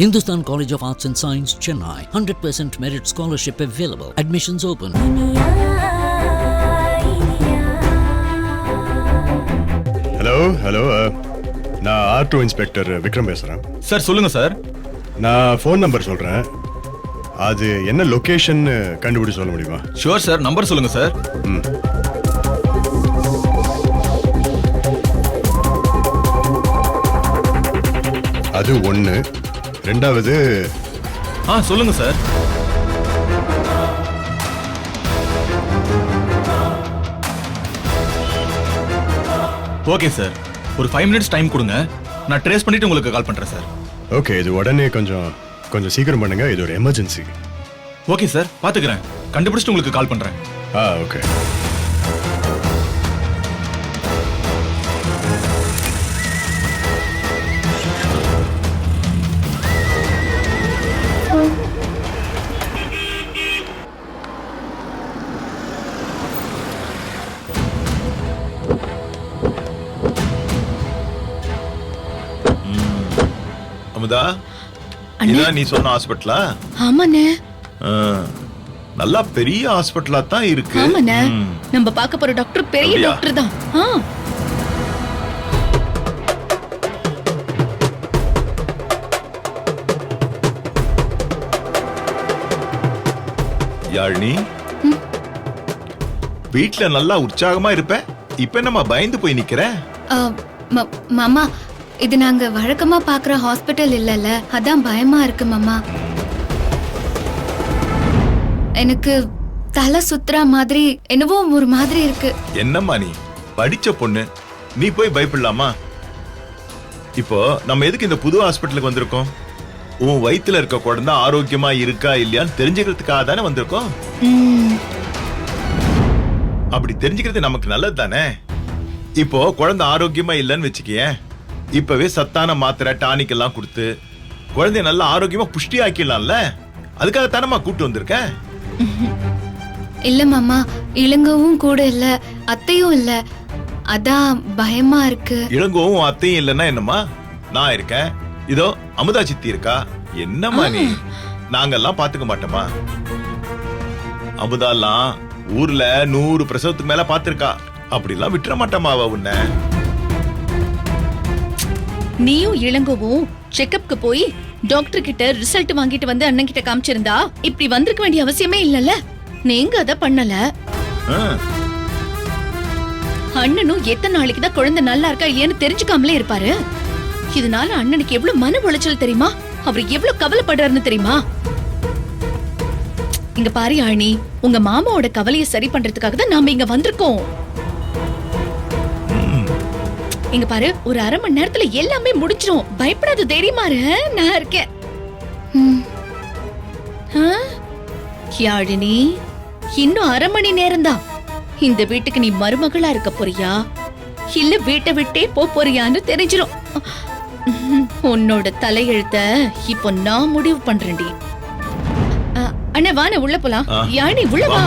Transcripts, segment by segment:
Hindustan College of Arts and Science, Chennai. 100% merit scholarship available. Admissions open. Hello நான் ஆர்டோ inspector Vikram பேசுகிறேன் sir சொல்லுங்க sir. நான் phone number சொல்கிறேன், அது என்ன லொக்கேஷன் கண்டுபிடிச்சு சொல்ல முடியுமா? ஷுவர் சார், நம்பர் சொல்லுங்க சார். அது ஒன்று. ரெண்டாவது சொல்லுங்க சார். ஓகே சார், ஒரு 5 minutes டைம் கொடுங்க, நான் ட்ரேஸ் பண்ணிட்டு உங்களுக்கு கால் பண்றேன் சார். ஓகே, இது உடனே கொஞ்சம் சீக்கிரம் பண்ணுங்க, இது ஒரு எமர்ஜென்சி. ஓகே சார், பாத்துக்கிறேன், கண்டுபிடிச்சிட்டு உங்களுக்கு கால் பண்றேன். ஓகே. அமுதா, இதான் நீ சொன்ன ஹாஸ்பிட்டலா? ஆமாண்ணே. நல்லா பெரிய ஹாஸ்பிட்டலா தான் இருக்கு. ஆமாண்ணே, நம்ம பார்க்க போற டாக்டர் பெரிய டாக்டர் தான். யாழினி, வீட்ல நல்லா உற்சாகமா இருப்ப, இப்ப என்னம்மா பயந்து போய் நிக்கிற? மாமா, இது நாங்க வழக்கமா பாக்குற ஹாஸ்பிட்டல் இல்லல, அதான் பயமா இருக்கு மாமா. எனக்கு தலை சுத்துற மாதிரி என்னவோ ஒரு மாதிரி இருக்கு. என்னம்மா நீ படிச்ச பொண்ணு, நீ போய் பயப்படலாமா? இப்போ நம்ம எதுக்கு இந்த புது ஹாஸ்பிட்டலுக்கு வந்திருக்கோம்? உன் வயித்துல இருக்க குழந்தை ஆரோக்கியமா இருக்கா இல்லையான்னு தெரிஞ்சுக்கிறதுக்காக தானே வந்திருக்கோம். அப்படி தெரிஞ்சுக்கிறது நமக்கு நல்லது தானே. இப்போ குழந்தை ஆரோக்கியமா இல்லைன்னு வச்சுக்கேன், இப்பவே சத்தான மாத்திரை டானிக் எல்லாம் கொடுத்து குழந்தைய நல்லா ஆரோக்கியமா புஷ்டி ஆக்கிடலாம்ல. அதுக்காக தானமா கூட்டு வந்திருக்க. இல்ல மாமா, இளங்கவும் கூட இல்ல, அத்தையும் இல்ல, அதான் பயமா இருக்கு. இளங்கவும் அத்தையும் இல்லன்னா என்னம்மா, நான் இருக்கேன், இதோ அமுதா சித்தி இருக்கா. என்னம்மா நீ, நாங்கெல்லாம் பாத்துக்க மாட்டோமா? அமுதாலாம் ஊர்ல 100 பிரசவத்துக்கு மேல பாத்திருக்கா, அப்படிலாம் விட்டுற மாட்டோமா அவ உன்னை. நீயும் இளங்கவும் செக்கப்க்கு போய் டாக்டர் கிட்ட ரிசல்ட் வாங்கிட்டு வந்து அண்ணன் கிட்ட காமிச்சிருந்தா இப்படி வந்திருக்க வேண்டிய அவசியமே இல்லல்ல. நீங்க அத பண்ணல. அண்ணனும் எத்தனை நாளைக்கு தான் குழந்தை நல்லா இருக்கா ஏன்னு தெரிஞ்சுக்காமலே இருப்பாரு. இதனால அண்ணனுக்கு எவ்வளவு மன உளைச்சல் தெரியுமா, அவர் எவ்வளவு கவலைப்படுறாருன்னு தெரியுமா? இங்க பாரு யாழினி, உங்க மாமாவோட கவலையை சரி பண்றதுக்காக தான் நாம இங்க வந்திருக்கோம். இங்க பாரு, ஒரு 1/2 மணி நேரத்துல எல்லாமே முடிச்சிரும், பயப்படாத, தைரியமா இரு, நான் இருக்கேன். யாழினி, இன்னும் 1/2 மணி நேரம் தான். இந்த வீட்டுக்கு நீ மருமகளா இருக்க போறியா இல்ல வீட்டை விட்டே போறியான்னு தெரிஞ்சிரும். உன்னோட தலையெழுத்த இப்போ நான் முடிவு பண்றேன்டி. அண்ணா வான உள்ள போலாம். யாழினி உள்ள வா.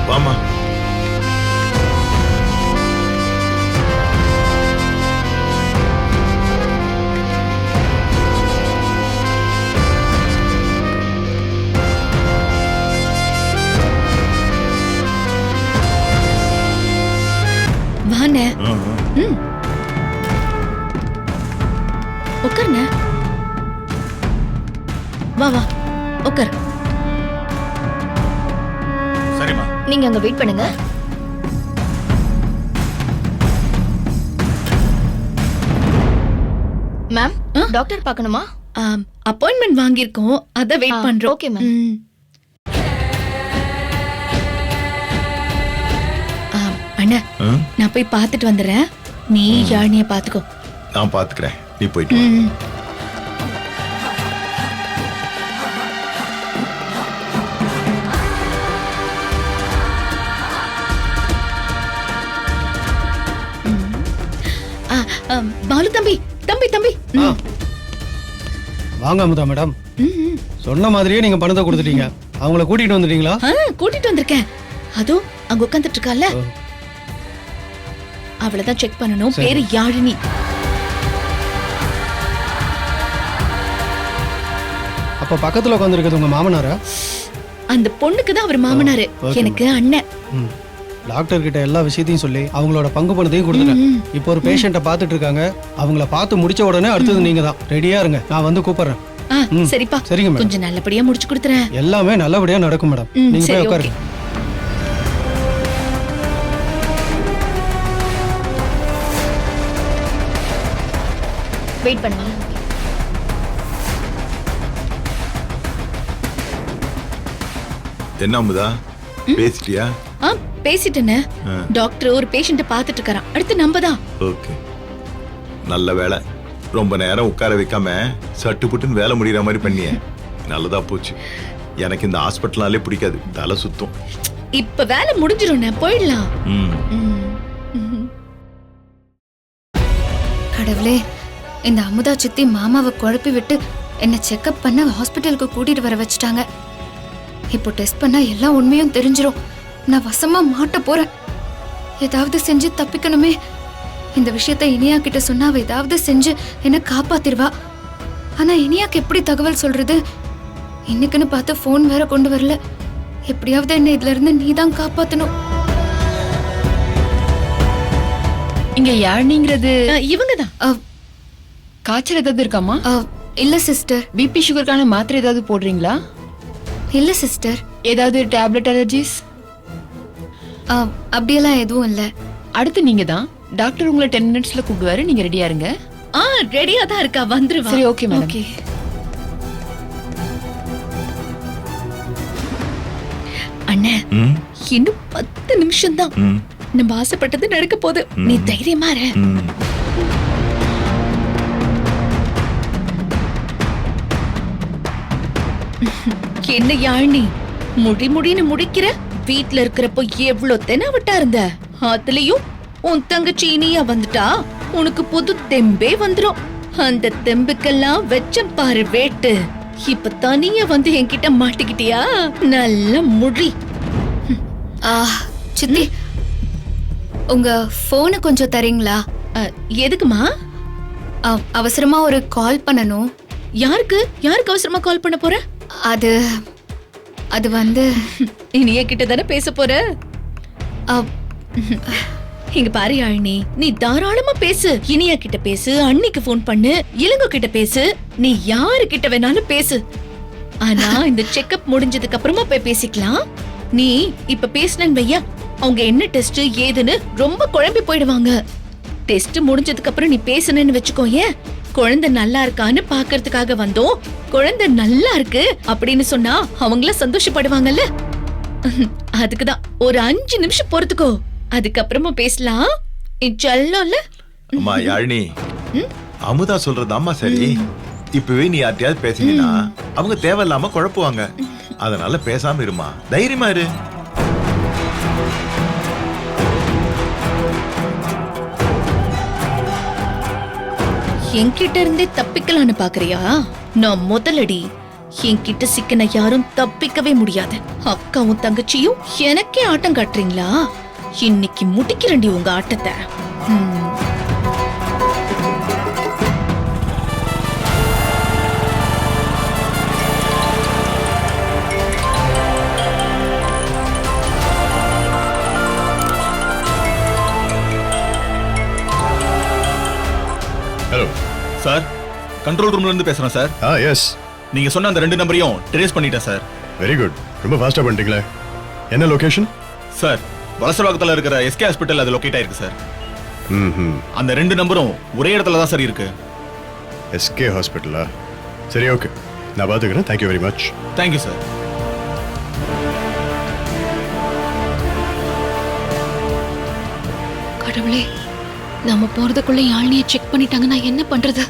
வாமா. வானே. உட்கார்ண்ணே. வா வா உட்கார். சரிம்மா, நீங்க அங்க வெயிட் பண்ணுங்க. மேம், டாக்டர் பார்க்கணுமா? அப்பாயின்ட்மெண்ட் வாங்கியிருக்கோம், அத வெயிட் பண்றோம். Okay ma'am. அண்ணா, நான் போய் பார்த்துட்டு வந்துடுறேன், நீ யாழினிய பாத்துக்கோ. நான் பாத்துக்கிறேன், நீ போயிட்டு பாலு தம்பி, தம்பி தம்பி. வாங்க அமுதா மேடம். சொன்ன மாதிரியே நீங்க பணத்தை கொடுத்துட்டீங்க. அவங்கள கூட்டிட்டு வந்துட்டீங்களா? கூட்டிட்டு வந்திருக்கேன். அதோ அங்க உட்கார்ந்துட்டு இருக்கால, அவளதான் செக் பண்ணணும். பேரு யாழினி. அப்ப பக்கத்துல உட்காந்துருக்கிறது உங்க மாமனாரா? அந்த பொண்ணுக்கு தான் அவர் மாமனாரு, okay. எனக்கு அண்ணன். ம். டாக்டர் கிட்ட எல்லா விஷயத்தையும் சொல்லி அவங்களோட பங்கு பணத்தையும் கொடுத்துட்டேன். இப்போ ஒரு பேஷண்ட்டை பார்த்துட்டு இருக்காங்க. அவங்கள பார்த்து முடிச்ச உடனே அடுத்தது நீங்க தான். ரெடியா இருங்க, நான் வந்து கூப்பிடுறேன். சரிப்பா, சரிங்க மேடம். கொஞ்சம் நல்லபடியா முடிச்சு கொடுத்துறேன். எல்லாமே நல்லபடியா நடக்கும் மேடம். நீங்க சரி, போய் உட்காருங்க. வெயிட் பண்ணுங்க. என்ன அமுதா, பேசிட்டியா? பேசிட்டேனே. டாக்டர் ஒரு பேஷண்ட்டை பார்த்துட்டு இருக்காராம். அடுத்து நம்ம தான். ஓகே, நல்ல வேலை. ரொம்ப நேரம் உட்கார வைக்காம சட்டு புட்டுன்னு வேலை முடிகிற மாதிரி பண்ணிய. நல்லதா போச்சு. எனக்கு இந்த ஹாஸ்பிட்டல்னாலே பிடிக்காது, தலை சுத்தும். இப்ப வேலை முடிஞ்சிரும், போயிடலாம். கடவுளே, இந்த அமுதா சித்தி மாமாவை குழப்பி விட்டு என்ன செக்அப் பண்ண ஹாஸ்பிட்டலுக்கு கூட்டிட்டு வர வச்சுட்டாங்க. இப்போ டெஸ்ட் பண்ணா எல்லா உண்மையும் தெரிஞ்சிரும். நான் வசமா மாட்ட போறேன். ஏதாவது செஞ்சு தப்பிக்கணுமே. இந்த விஷயத்த இனியா கிட்ட சொன்னா அவ ஏதாவது செஞ்சு என்ன காப்பாத்திருவா. ஆனா இனியாக்கு எப்படி தகவல் சொல்றது? இன்னைக்குன்னு பார்த்து போன் வேற கொண்டு வரல. எப்படியாவது என்ன இதுல இருந்து நீதான் காப்பாத்தணும். இங்க யாழ்னிங்கிறது இவங்க தான். காய்ச்சல் ஏதாவது இருக்காமா? இல்ல சிஸ்டர். பிபி சுகருக்கான மாத்திரை ஏதாவது போடுறீங்களா? இல்ல சிஸ்டர். ஏதாவது டேப்லெட் அலர்ஜிஸ்? அப்படியெல்லாம் எதுவும் இல்ல. அடுத்து நீங்க தான். டாக்டர் உங்களை 10 மினிட்ஸ்ல கூப்பிடுவாரு, நீங்க ரெடியா இருங்க. ரெடியா தான் இருக்கா, வந்துருவா. சரி, ஓகே மேடம். ஓகே. அண்ணே, இன்னும் 10 நிமிஷம் தான். நம்ம ஆசைப்பட்டது நடக்க போகுது. நீ தைரியமா இரு. என்ன யாழ்னி, முடின்னு முடிக்கிற? வீட்ல இருக்கிறப்போ எவ்வளவு தெனாவட்டா இருந்த. அதுலயும் உன் தங்கச்சி இனியா வந்துட்டா உனக்கு புது தெம்பே வந்துரும். அந்த தெம்புக்கெல்லாம் வெச்சம் பாரு வேட்டு. இப்ப தனியா வந்து என்கிட்ட மாட்டிக்கிட்டியா? நல்ல முடி. சித்தி, உங்க போனை கொஞ்சம் தரீங்களா? எதுக்குமா? அவசரமா ஒரு கால் பண்ணணும். யாருக்கு அவசரமா கால் பண்ண போற? அது வந்து இனியா கிட்ட தானே பேச போற. இங்க பாரு யாழினி, நீ தாராளமா பேசு. இனியா கிட்ட பேசு, அண்ணிக்கு போன் பண்ணு, இளங்கோ கிட்ட பேசு, நீ யாரு கிட்ட வேணாலும் பேசு. ஆனா இந்த செக்அப் முடிஞ்சதுக்கு அப்புறமா போய் பேசிக்கலாம். நீ இப்ப பேசினன்னு வையா, அவங்க என்ன டெஸ்ட் ஏதுன்னு ரொம்ப குழம்பி போயிடுவாங்க. டெஸ்ட் முடிஞ்சதுக்கு அப்புறம் நீ பேசணும்னு வச்சுக்கோ. ஏன் குழந்தை நல்லா இருக்கான்னு பாக்குறதுக்காக வந்தோம். குழந்தை நல்லா இருக்கு அப்படின்னு சொன்னா அவங்கள சந்தோஷப்படுவாங்கல்ல. அதுக்குதான் ஒரு 5 நிமிஷம் பொறுத்துக்கோ, அதுக்கப்புறமா பேசலாம். சொல்லல அம்மா யாழினி, அமுதா சொல்றது அம்மா சரி. இப்பவே நீ யார்ட்டையாவது பேசினா அவங்க தேவையில்லாம குழப்புவாங்க. அதனால பேசாம இருமா, தைரியமா இரு. என்கிட்ட இருந்தே தப்பிக்கலான்னு பாக்குறியா? நான் முதலடி. என்கிட்ட சிக்கன யாரும் தப்பிக்கவே முடியாது. அக்காவும் தங்கச்சியும் எனக்கே ஆட்டம் காட்டுறீங்களா? இன்னைக்கு முடிக்கிறண்டி உங்க ஆட்டத்தை. ஹலோ சார், கண்ட்ரோல் ரூம்ல இருந்து பேசுறேன் சார். எஸ். நீங்க சொன்ன அந்த 2 நம்பரையும் ட்ரேஸ் பண்ணிட்டேன் சார். வெரி குட், ரொம்ப ஃபாஸ்டா பண்ணிட்டீங்களே. என்ன லொகேஷன்? சார், வலசரவாக்கத்துல இருக்கிற எஸ்கே ஹாஸ்பிட்டல் அது லொகேட் ஆயிருக்கு சார். அந்த 2 நம்பரும் ஒரே இடத்துல தான் சார் இருக்கு. எஸ்கே ஹாஸ்பிட்டலா? சரி, ஓகே, நான் பாத்துக்கிறேன். Thank you very much. Thank you sir. கடவுளே, நம்ம போறதுக்குள்ள யாழ்னியை செக் பண்ணிட்டாங்க. நான் என்ன பண்றது?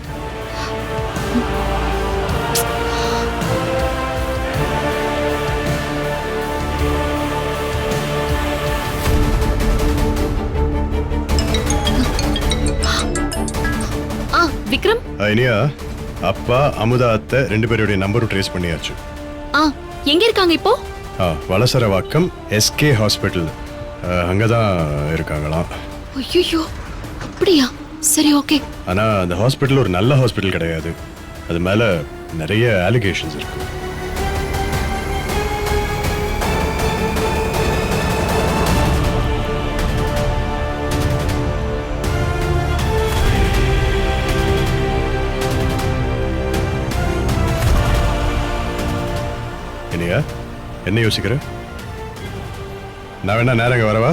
விக்ரம், இனியா, அப்பா அமுதா அத்தை 2 பேருடைய நம்பரும் ட்ரேஸ் பண்ணியாச்சு. எங்க இருக்காங்க இப்போ? வலசரவாக்கம் எஸ்கே ஹாஸ்பிட்டல் அங்கதான் இருக்காங்களாம். ஐயோ, அப்படியா? சரி, ஓகே. ஆனா அந்த ஹாஸ்பிட்டல் ஒரு நல்ல ஹாஸ்பிட்டல் கிடையாது. அது மேல நிறைய அலிகேஷன்ஸ் இருக்கு. இனியா என்ன யோசிக்கிற? நான் வேணா நேரங்க வரவா?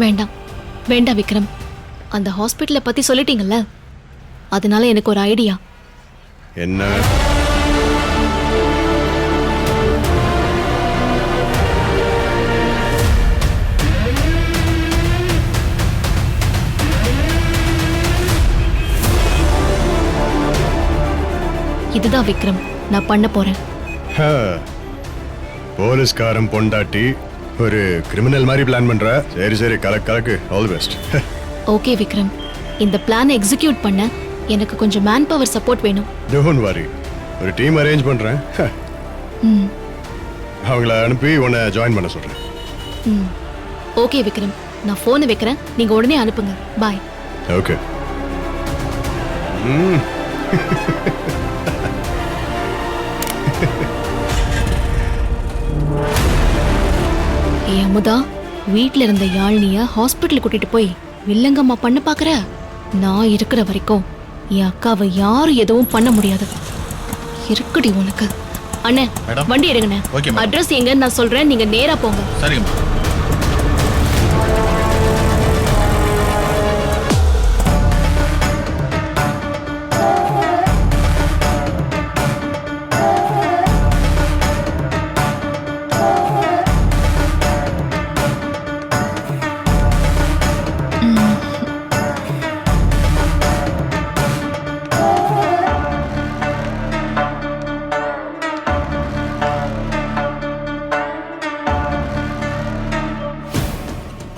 வேண்டாம் வேண்டாம் விக்ரம், அந்த ஹாஸ்பிட்டலை பத்தி சொல்லிட்டீங்கல்ல, அதனால எனக்கு ஒரு ஐடியா. என்ன? இதுதான் விக்ரம் நான் பண்ண போறேன். போலீஸ்காரன் பொண்டாட்டி ஒரு கிரிமினல் மாதிரி பிளான் பண்ற. சரி சரி, கலக்கு கலக்கு. All the best. Okay Vikram, இந்த பிளானை எக்ஸிக்யூட் பண்ண எனக்கு கொஞ்சம் மேன் பவர் சப்போர்ட் வேணும். டோன்ட் வரி, ஒரு டீம் அரேஞ்ச் பண்றேன். ம் அவங்கள அனுப்பி உன்னை ஜாயின் பண்ண சொல்றேன். ம் ஓகே விக்ரம், நான் ஃபோனை வைக்கிறேன், நீங்க உடனே அனுப்புங்க. பாய். ஓகே. ஏ அமுதா, வீட்ல இருந்த யாழ்னிய ஹாஸ்பிட்டல் கூட்டிட்டு போய் வில்லங்கம்மா பண்ண பாக்குற? நான் இருக்கிற வரைக்கும் என் அக்காவை யாரும் எதுவும் பண்ண முடியாது. இருக்குடி உனக்கு. அண்ணே, மேடம். வண்டி எடுங்கண்ணே. Okay madam. அட்ரஸ் எங்கன்னு நான் சொல்றேன், நீங்க நேரா போங்க. சரிங்கம்மா.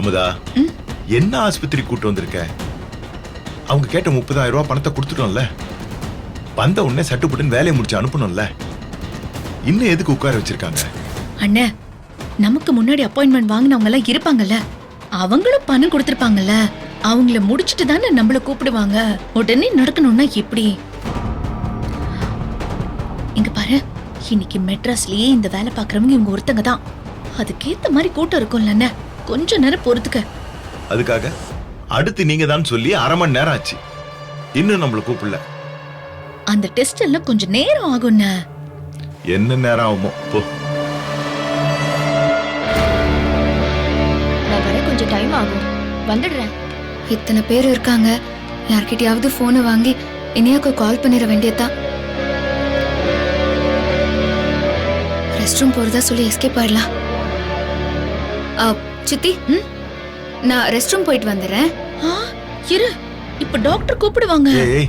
அமுதா, என்ன ஆஸ்பத்திரி கூட்டு வந்திருக்க? அவங்க கேட்ட 30,000 ரூபாய் பணத்தை கொடுத்துட்டோம்ல. வந்த உடனே சட்டுப்புட்டுன்னு வேலையை முடிச்சு அனுப்பணும்ல. இன்னும் எதுக்கு உட்கார வச்சிருக்காங்க? அண்ணே, நமக்கு முன்னாடி அப்பாயின்மெண்ட் வாங்கினவங்க எல்லாம் இருப்பாங்கல்ல, அவங்களும் பணம் கொடுத்திருப்பாங்கல்ல, அவங்கள முடிச்சிட்டு தானே நம்மள கூப்பிடுவாங்க. உடனே நடக்கணும்னா எப்படி? இங்க பாரு, இன்னைக்கு மெட்ராஸ்லயே இந்த வேலை பாக்குறவங்க இவங்க ஒருத்தங்க தான். அதுக்கேத்த மாதிரி கூட்டம் இருக்கும்ல அண்ணே, கொஞ்ச நேரம் பொறுத்துக்க. அதுக்காக அடுத்து நீங்க தான் சொல்லி 1/2 மணி நேரம் ஆச்சு, இன்னும் நம்மள கூப்பிடல. அந்த டெஸ்ட் எல்லாம் கொஞ்சம் நேரம் ஆகும்ண்ணே. என்ன நேரம் ஆகுமோ போ. நான் வர கொஞ்சம் டைம் ஆகும், வந்துடுறேன். இத்தனை பேர் இருக்காங்க, யார்கிட்டயாவது போனை வாங்கி இனியாக்கு கால் பண்ணிட வேண்டியதா. ரெஸ்ட் ரூம் போறதா சொல்லி எஸ்கேப் ஆயிடலாம். சித்தி, நான் ரெஸ்ட் ரூம் போயிட்டு வந்துடுறேன். இரு, இப்ப டாக்டர் கூப்பிடுவாங்க. ஏய்,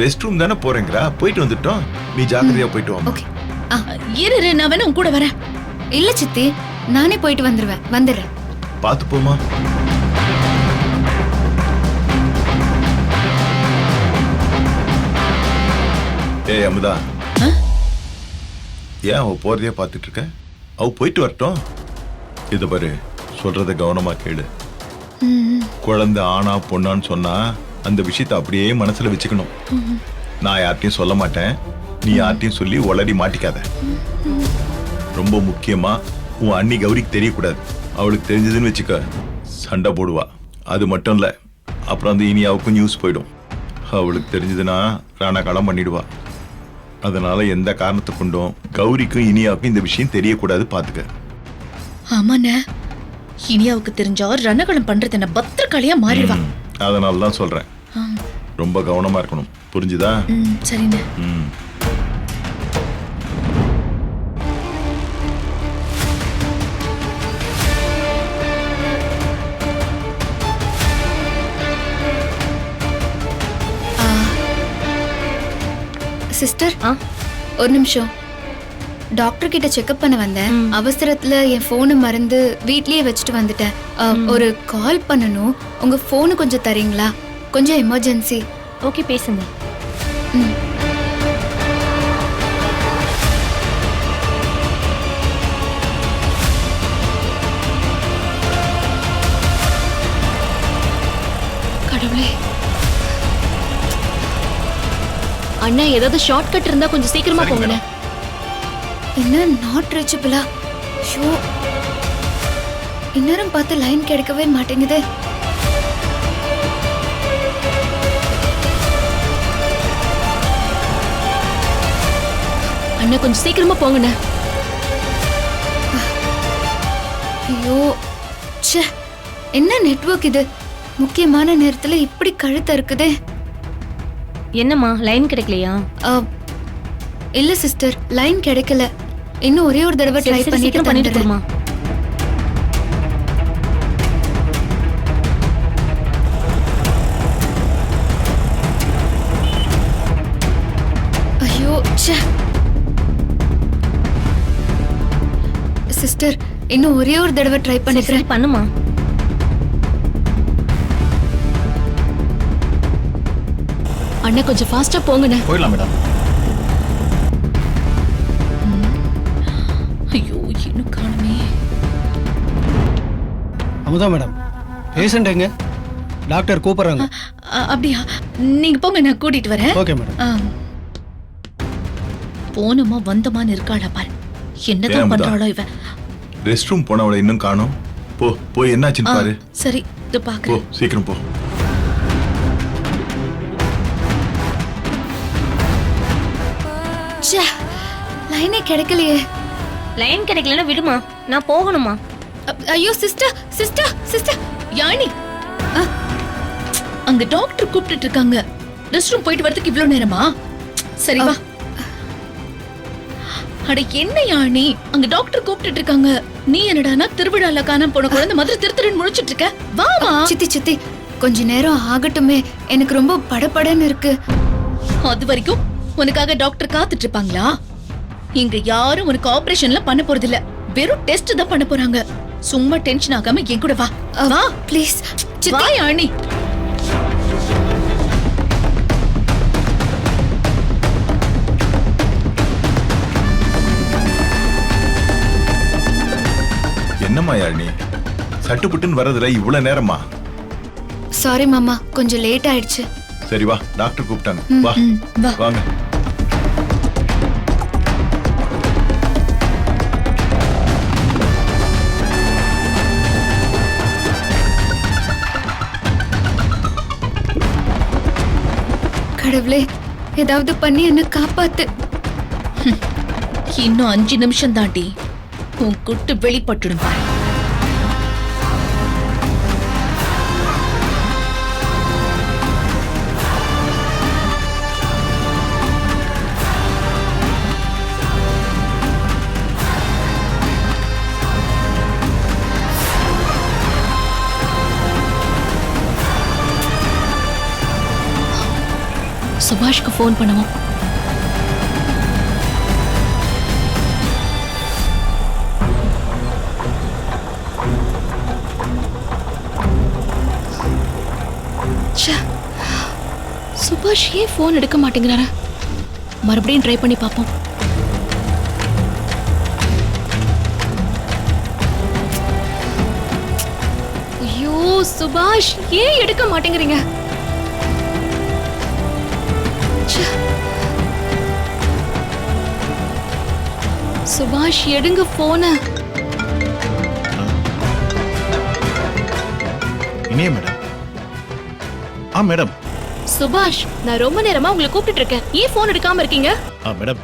ரெஸ்ட் ரூம் தானே போறேங்கறா, போயிட்டு வந்துட்டோம். நீ ஜாக்கிரதையா போயிட்டு வா. ஓகே. இரு, நான் வேணா உன் கூட வரேன். இல்ல சித்தி, நானே போயிட்டு வந்துடுறேன். பாத்து போமா. ஏய் அமுதா, ஏன் அவ போறதையே பாத்துட்டு இருக்க? அவ போயிட்டு வரட்டும். இத பாரு, சொல்றத கவனமா கேளு. குழந்தை ஆனா பொண்ணான்னு சொன்னா அந்த விஷயத்தை அப்படியே மனசுல வச்சுக்கணும். நான் யார்ட்டையும் சொல்ல மாட்டேன், நீ யார்ட்டையும் சொல்லி உளறி மாட்டிக்காத. ரொம்ப முக்கியமா உன் அண்ணி கௌரிக்கு தெரியக்கூடாது. அவளுக்கு தெரிஞ்சதுன்னு வச்சுக்க, சண்டை போடுவா. அது மட்டும் இல்ல, அப்புறம் அந்த இனியாவுக்கும் நியூஸ் போயிடும். அவளுக்கு தெரிஞ்சதுன்னா ராணா களம் பண்ணிடுவா. அதனால எந்த காரணத்தை கொண்டும் கௌரிக்கும் இனியாவுக்கும் இந்த விஷயம் தெரியக்கூடாது, பாத்துக்க. ஆமாண்ணே, இனியாவுக்கு தெரிஞ்சா ரணகலம் பண்றது என்ன பத்திரக்காளியா மாறிடுவா. அதனால தான் சொல்றேன், ரொம்ப கவனமா இருக்கணும், புரிஞ்சுதா? சரிண்ணே. சிஸ்டர், ஒரு நிமிஷம். டாக்டர் கிட்ட செக்அப் பண்ண வந்தேன். அவசரத்துல என் போனை மறந்து வீட்லயே வச்சுட்டு வந்துட்டேன். ஒரு கால் பண்ணணும், உங்க போனு கொஞ்சம் தரீங்களா? கொஞ்சம் எமர்ஜென்சி. ஓகே, பேசுங்க. கடவுளே. அண்ணா ஏதாவது ஷார்ட் கட் இருந்தா கொஞ்சம் சீக்கிரமா சரிங்க போங்கண்ணே. என்ன நாட் ரீச்சபிளா? ஷோ, இந்நேரம் பார்த்து லைன் கிடைக்கவே மாட்டேங்குது. அண்ணா கொஞ்சம் சீக்கிரமா போங்கண்ணே. ஐயோ, ச்சே, என்ன நெட்வொர்க் இது? முக்கியமான நேரத்துல இப்படி கழுத்த இருக்குதே. என்னம்மா லைன் கிடைக்கலையா? இல்ல சிஸ்டர், லைன் கிடைக்கல. இன்னும் ஒரே ஒரு தடவை ட்ரை பண்ணிட்டு கொடுமா. ஐயோ, ச்சே. சிஸ்டர், இன்னும் ஒரே ஒரு தடவை ட்ரை பண்ணிக்கிறேன். பண்ணுமா. அண்ணா கொஞ்சம் ஃபாஸ்டா போங்கண்ணே. போயிடலாம் மேடம். ஐயோ, இன்னும் காணுமே. அமுதா மேடம், பேஷண்ட் எங்க? டாக்டர் கூப்பிடுறாங்க. அப்படியா? நீங்க போங்க, நான் கூட்டிட்டு வரேன். Okay madam. போனோமா வந்தமான்னு இருக்காளா பாரு. என்னதான் பண்றாளோ இவ. ரெஸ்ட் ரூம் போனவளை இன்னும் காணோம். போய் என்னாச்சுன்னு பாரு. சரி, இது போ, பாக்குறேன். சீக்கிரம் போ. ச்சே, லைனே கிடைக்கலையே. லைன் கிடைக்கலன்னா விடுமா, நான் போகணுமா. ஐயோ சிஸ்டர், சிஸ்டர், சிஸ்டர். யானி, அங்க டாக்டர் கூப்பிட்டு இருக்காங்க. ரெஸ்ட் ரூம் போயிட்டு வரதுக்கு இவ்ளோ நேரமா? சரி வா. அட என்ன யானி, அங்க டாக்டர் கூப்பிட்டு இருக்காங்க. நீ என்னடானா திருவிழால காணாம போன குழந்தை மாதிரி திருத்திருன்னு முழிச்சிட்டு இருக்க. வாமா. சித்தி சித்தி, கொஞ்ச நேரம் ஆகட்டுமே, எனக்கு ரொம்ப படபடன்னு இருக்கு. அது வரைக்கும் உனக்காக டாக்டர் காத்துட்டு இருப்பாங்களா? இங்க யாரும் உனக்கு ஆபரேஷன்ல பண்ண போறது இல்ல, வெறும் டெஸ்ட் தான் பண்ண போறாங்க. சும்மா டென்ஷன் ஆகாம என் கூட வா. வா ப்ளீஸ் சித்தி. வா யானி. என்னம்மா யாழினி, சட்டுப்புட்டுன்னு வர்றதுல இவ்வளவு நேரமா? சாரி மாமா, கொஞ்சம் லேட் ஆயிடுச்சு. சரி வா, டாக்டர் கூப்பிட்டாங்க. வா வா. வாங்க. கடவுளே, ஏதாவது பண்ணி என்ன காப்பாத்து. இன்னும் 5 நிமிஷம் தாண்டி உன் குட்டு வெளிப்பட்டுடும் பாரு. சுபாஷ்க்கு ஃபோன் பண்ணுவோம். சுபாஷ் ஏன் ஃபோன் எடுக்க மாட்டேங்கிறாரு? மறுபடியும் ட்ரை பண்ணி பார்ப்போம். ஐயோ சுபாஷ், ஏன் எடுக்க மாட்டேங்கிறீங்க? சுபாஷ் எடுங்க போன. இனிய மேடம். மேடம். சுபாஷ், நான் ரொம்ப நேரமா உங்களை கூப்பிட்டு இருக்கேன், ஏன் போன் எடுக்காம இருக்கீங்க? மேடம்,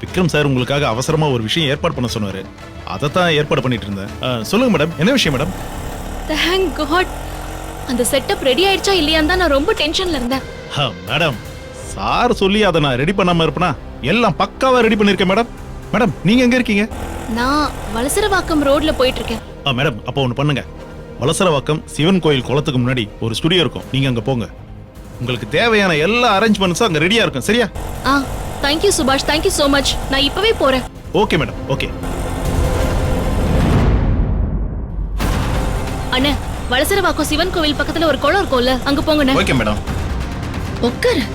விக்ரம் சார் உங்களுக்காக அவசரமா ஒரு விஷயம் ஏற்பாடு பண்ண சொன்னாரு. அதைத்தான் ஏற்பாடு பண்ணிட்டு இருந்தேன். சொல்லுங்க மேடம், என்ன விஷயம் மேடம்? தேங்க் காட், அந்த செட்டப் ரெடி ஆயிடுச்சா இல்லையான்னு தான் நான் ரொம்ப டென்ஷன்ல இருந்தேன். மேடம், சார் சொல்லி அதை நான் ரெடி பண்ணாம இருப்பேனா? எல்லாம் பக்காவா ரெடி பண்ணிருக்கேன் மேடம். மேடம், நீங்க எங்க இருக்கீங்க? நான் வலசரவாக்கம் ரோட்ல போயிட்டு இருக்கேன். மேடம், அப்போ ஒண்ணு பண்ணுங்க. வலசரவாக்கம் சிவன் கோயில் குளத்துக்கு முன்னாடி ஒரு ஸ்டுடியோ இருக்கும், நீங்க அங்க போங்க. உங்களுக்கு தேவையான எல்லா அரேஞ்ச்மெண்ட்ஸும் அங்க ரெடியா இருக்கும், சரியா? தேங்க் யூ சுபாஷ், தேங்க் யூ so much. நான் இப்பவே போறேன். Okay madam, okay. அண்ணே, வலசரவாக்கம் சிவன் கோவில் பக்கத்துல ஒரு குளம் இருக்கும்ல, அங்க போங்கண்ணே. Okay madam. உட்காரு.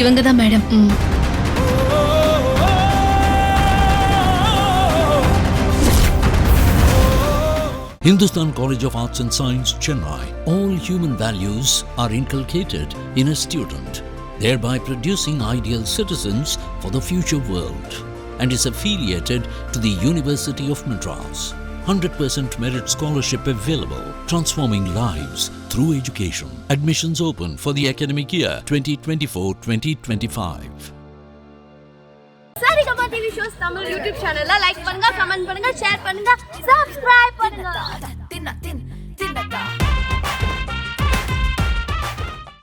இவங்க தான் madam. Hindustan College of Arts and Science, Chennai. All human values are inculcated in a student, thereby producing ideal citizens for the future world, and is affiliated to the University of Madras. 100% merit scholarship available, transforming lives through education. Admissions open for the academic year 2024-2025. Saregama TV shows Tamil YouTube சேனல்ல like பண்ணுங்க, comment பண்ணுங்க, share பண்ணுங்க, subscribe பண்ணுங்க.